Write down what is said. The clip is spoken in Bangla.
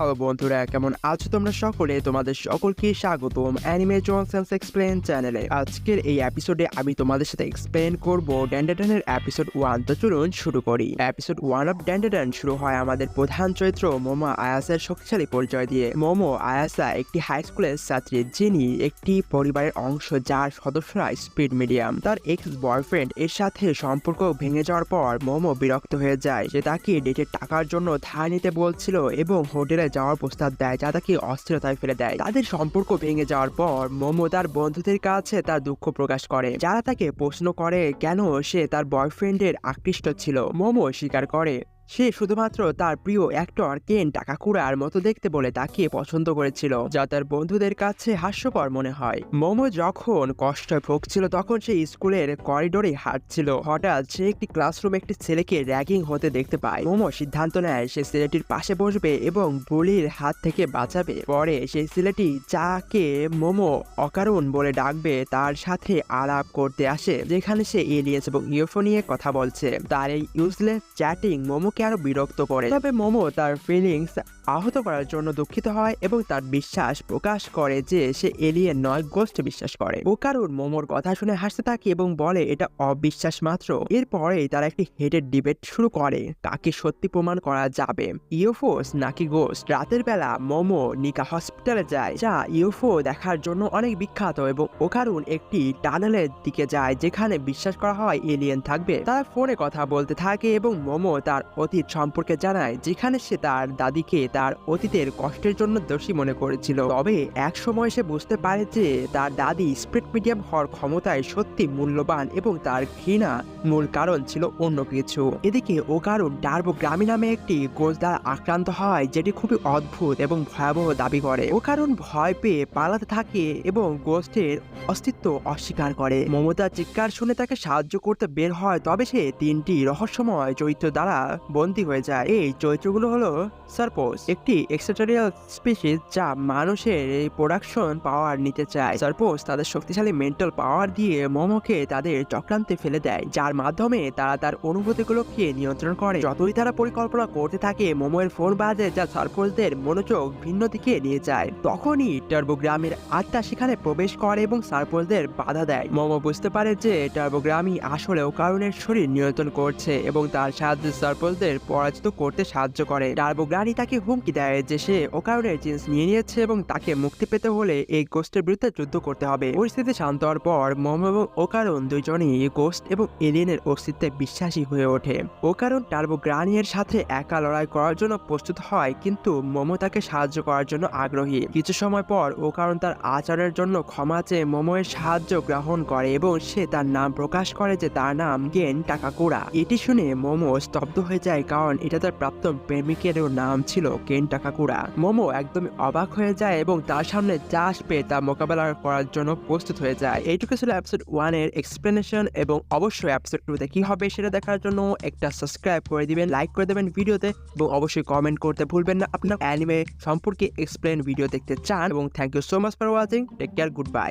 হ্যালো বন্ধুরা, কেমন আছো তোমরা সকলে? তোমাদের সকলকে স্বাগতম অ্যানিমে জনসেন্স এক্সপ্লেন চ্যানেলে। আজকের এই এপিসোডে আমি তোমাদের সাথে এক্সপ্লেন করব ড্যান্ডেডানের এপিসোড 1। তো চলুন শুরু করি। এপিসোড 1 অফ ড্যান্ডেডান শুরু হয় আমাদের প্রধান চরিত্র মোমো আয়াসার শক্তিশালী পরিচয় দিয়ে। মোমো আয়াসা একটি হাই স্কুলের ছাত্রী, যিনি একটি পরিবারের অংশ যার সদস্যরা স্পিড মিডিয়াম। তার এক্স বয়ফ্রেন্ড এর সাথে সম্পর্ক ভেঙে যাওয়ার পর মোমো বিরক্ত হয়ে যায়। সে তাকে ডেটের টাকার জন্য ধার নিতে বলছিল এবং হোটেলে যাওয়ার প্রস্তাব দেয়, যা তাকে অস্থিরতায় ফেলে দেয়। তাদের সম্পর্ক ভেঙে যাওয়ার পর মোমো তার বন্ধুদের কাছে তার দুঃখ প্রকাশ করে, যারা তাকে প্রশ্ন করে কেন সে তার বয়ফ্রেন্ডের আকৃষ্ট ছিল। মোমো স্বীকার করে সে শুধুমাত্র তার প্রিয় অ্যাক্টর কেন টাকাকুরার মতো দেখতে বলে তাকে পছন্দ করেছিল, যা তার বন্ধুদের কাছে হাস্যকর মনে হয়। মোমো যখন কষ্টে ভুগছিল তখন সে স্কুলের করিডোরে হাঁটছিল। হঠাৎ সে একটি ক্লাসরুমে একটি ছেলেকে র্যাগিং হতে দেখতে পায়। মোমো সিদ্ধান্ত নেয় সে ছেলেটির পাশে বসবে এবং বুলির হাত থেকে বাঁচাবে। পরে সেই ছেলেটি, যাকে মোমো অকারণ বলে ডাকবে, তার সাথে আলাপ করতে আসে, যেখানে সে এলিয়েন্স এবং ইউএফও নিয়ে কথা বলছে। তার এই ইউজলেস চ্যাটিং মোমোকে আরো বিরক্ত করে। তবে মোমো তার ফিলিংস আহত করার জন্য দুঃখিত হয় এবং তার বিশ্বাস প্রকাশ করে যে সে এলিয়েন নয়, গোস্ট বিশ্বাস করে। ওকারুন মোমোর কথা শুনে হাসতে থাকে এবং বলে এটা অবিশ্বাস মাত্র। এরপরেই তারা একটি হেডেড ডিবেট শুরু করে, কাকে সত্যি প্রমাণ করা যাবে, ইউএফওস নাকি গোস্ট। রাতের বেলা মোমো নিকা হসপিটালে যায়, যা ইউএফও দেখার জন্য অনেক বিখ্যাত, এবং ওকারুন একটি টানেলের দিকে যায় যেখানে বিশ্বাস করা হয় এলিয়েন থাকবে। তারা ফোনে কথা বলতে থাকে এবং মোমো তার অতীত সম্পর্কে জানায়, যেখানে সে তার দাদিকে তার অতীতের কষ্টের জন্য দোষী মনে করেছিল। তবে এক সময় সে বুঝতে পারে যে তার দাদি স্পিড মিডিয়াম হওয়ার ক্ষমতায় সত্যি মূল্যবান এবং তার ঘৃণা মূল কারণ ছিল অন্য কিছু। এদিকে ওকারুন টার্বোগ্রামি নামে একটি গোস্ট দ্বারা আক্রান্ত হয়, যেটি খুবই অদ্ভুত এবং ভয়াবহ দাবি করে। ওকারুন ভয় পেয়ে পালাতে থাকে এবং গোস্টের অস্তিত্ব অস্বীকার করে। মমতা চিৎকার শুনে তাকে সাহায্য করতে বের হয়, তবে সে 3টি রহস্যময় চরিত্র দ্বারা বন্দী হয়ে যায়। এই চরিত্রগুলো হলো সার্পোস, একটি এক্সট্রাটেরিয়াল স্পিসিস যা মানুষের এই প্রোডাকশন পাওয়ার নিতে চায়। সার্পোস তাদের শক্তিশালী মেন্টাল পাওয়ার দিয়ে মোমোকে তাদের চক্রান্তে ফেলে দেয়, যার মাধ্যমে তারা তার অনুভূতিগুলোকে নিয়ন্ত্রণ করে। যতই তারা পরিকল্পনা করতে থাকে, মোমোর ফোন বাজে, যা সার্পোসদের মনোযোগ ভিন্ন দিকে নিয়ে যায়। তখনই টার্বোগ্রামের আত্মা সেখানে প্রবেশ করে এবং সার্পোসদের বাধা দেয়। মোমো বুঝতে পারে যে টার্বোগ্রামই আসলে ওকারুনের শরীর নিয়ন্ত্রণ করছে এবং তার সাহায্যে সার্পোসদের পরাজিত করতে সাহায্য করে। টার্বোগ্রানি তাকে হুমকি দেয় যে সে ওকারুনের জিন্স নিয়ে নিয়েছে এবং তাকে মুক্তি পেতে হলে এই গোস্টের বিরুদ্ধে যুদ্ধ করতে হবে। পরিস্থিতি শান্ত হওয়ার পর মোমো এবং ওকারুন দুজনই গোস্ট এবং এলিয়েনের অস্তিত্বে বিশ্বাসী হয়ে ওঠে। ওকারুন টার্বোগ্রানির সাথে একা লড়াই করার জন্য প্রস্তুত হয়, কিন্তু মোমো তাকে সাহায্য করার জন্য আগ্রহী। কিছু সময় পর ওকারুন তার আচরণের জন্য ক্ষমা চেয়ে মোমোর সাহায্য গ্রহণ করে এবং সে তার নাম প্রকাশ করে যে তার নাম কেন টাকাকুরা। এটি শুনে মোমো স্তব্ধ হয়ে যায়, কারণ এটা তার প্রাক্তন প্রেমিকেরও নাম ছিল কেন টাকাকুরা। মোমো একদমই অবাক হয়ে যায় এবং তার সামনে যা আসবে তা মোকাবেলা করার জন্য প্রস্তুত হয়ে যায়। এইটুকু ছিল এপিসোড 1 এর এক্সপ্লেনেশন, এবং অবশ্যই এপিসোড 2 তে কি হবে সেটা দেখার জন্য একটা সাবস্ক্রাইব করে দিবেন, লাইক করে দেবেন ভিডিওতে, এবং অবশ্যই কমেন্ট করতে ভুলবেন না আপনার অ্যানিমে সম্পর্কে এক্সপ্লেন ভিডিও দেখতে চান। এবং thank you so much for watching. Take care, good bye.